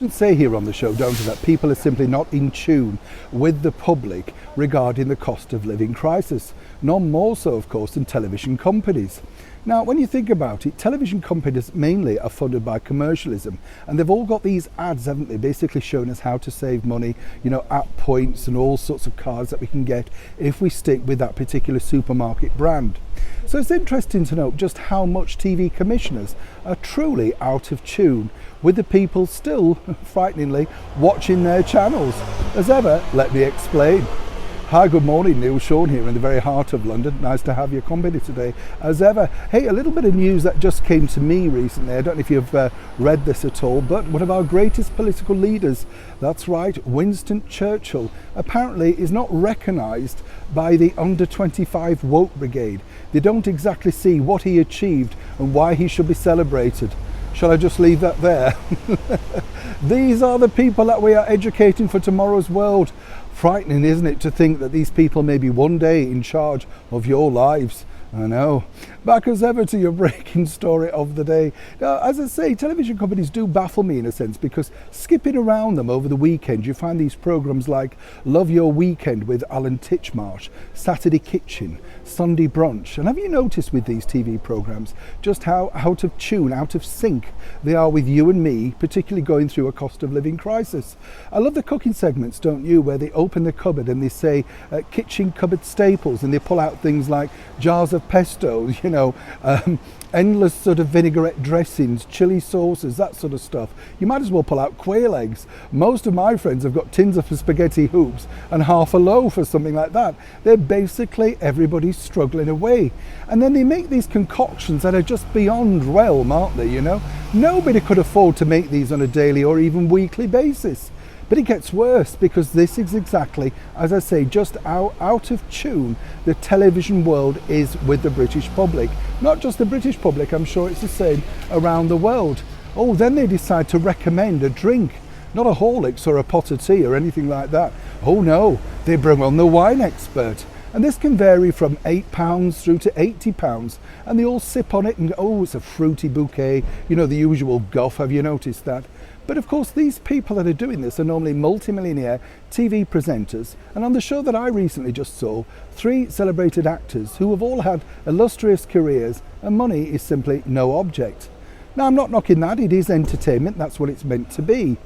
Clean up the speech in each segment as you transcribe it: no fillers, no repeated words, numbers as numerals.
Say here on the show, don't we, that people are simply not in tune with the public regarding the cost of living crisis. None more so, of course, than television companies. Now, when you think about it, television companies mainly are funded by commercialism, and they've all got these ads, haven't they, basically showing us how to save money, app points and all sorts of cards that we can get if we stick with that particular supermarket brand. So it's interesting to note just how much TV commissioners are truly out of tune with the people still, frighteningly, watching their channels. As ever, let me explain. Hi, good morning, Neil Sean here in the very heart of London. Nice to have your company today, as ever. Hey, a little bit of news that just came to me recently. I don't know if you've read this at all, but one of our greatest political leaders, that's right, Winston Churchill, apparently is not recognised by the under 25 woke brigade. They don't exactly see what he achieved and why he should be celebrated. Shall I just leave that there? These are the people that we are educating for tomorrow's world. Frightening, isn't it, to think that these people may be one day in charge of your lives? I know. Back as ever to your breaking story of the day. Now, as I say, television companies do baffle me in a sense, because skipping around them over the weekend, you find these programs like Love Your Weekend with Alan Titchmarsh, Saturday Kitchen, Sunday Brunch. And have you noticed with these TV programs just how out of tune, out of sync they are with you and me, particularly going through a cost of living crisis? I love the cooking segments, don't you, where they open the cupboard and they say kitchen cupboard staples, and they pull out things like jars of pesto, endless sort of vinaigrette dressings, chili sauces, that sort of stuff. You might as well pull out quail eggs. Most of my friends have got tins of spaghetti hoops and half a loaf or something like that. They're basically everybody's struggling away. And then they make these concoctions that are just beyond realm, aren't they, Nobody could afford to make these on a daily or even weekly basis. But it gets worse, because this is exactly, as I say, just how out of tune the television world is with the British public. Not just the British public, I'm sure it's the same around the world. Oh, then they decide to recommend a drink. Not a Horlicks or a pot of tea or anything like that. Oh no, they bring on the wine expert. And this can vary from £8 through to £80. And they all sip on it and, oh, it's a fruity bouquet. The usual guff, have you noticed that? But of course, these people that are doing this are normally multimillionaire TV presenters. And on the show that I recently just saw, 3 celebrated actors who have all had illustrious careers, and money is simply no object. Now, I'm not knocking that. It is entertainment. That's what it's meant to be.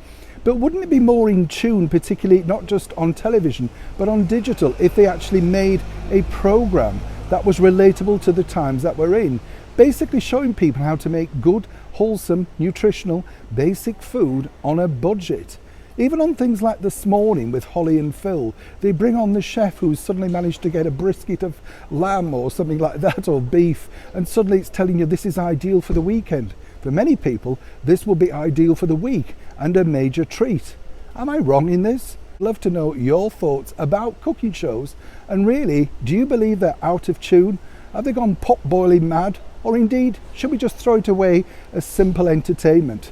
But wouldn't it be more in tune, particularly not just on television, but on digital, if they actually made a program that was relatable to the times that we're in? Basically showing people how to make good, wholesome, nutritional, basic food on a budget. Even on things like This Morning with Holly and Phil, they bring on the chef who's suddenly managed to get a brisket of lamb or something like that, or beef, and suddenly it's telling you this is ideal for the weekend. For many people, this will be ideal for the week and a major treat. Am I wrong in this? I'd love to know your thoughts about cooking shows, and really, do you believe they're out of tune? Have they gone pot-boiling mad? Or indeed, should we just throw it away as simple entertainment?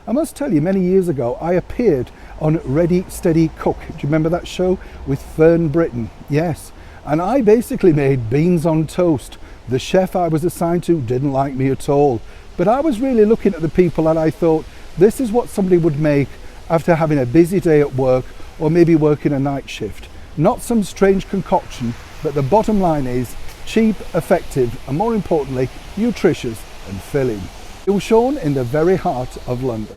I must tell you, many years ago, I appeared on Ready, Steady, Cook. Do you remember that show with Fern Britton? Yes. And I basically made beans on toast. The chef I was assigned to didn't like me at all. But I was really looking at the people and I thought, this is what somebody would make after having a busy day at work or maybe working a night shift. Not some strange concoction, but the bottom line is cheap, effective, and more importantly, nutritious and filling. Neil Sean in the very heart of London.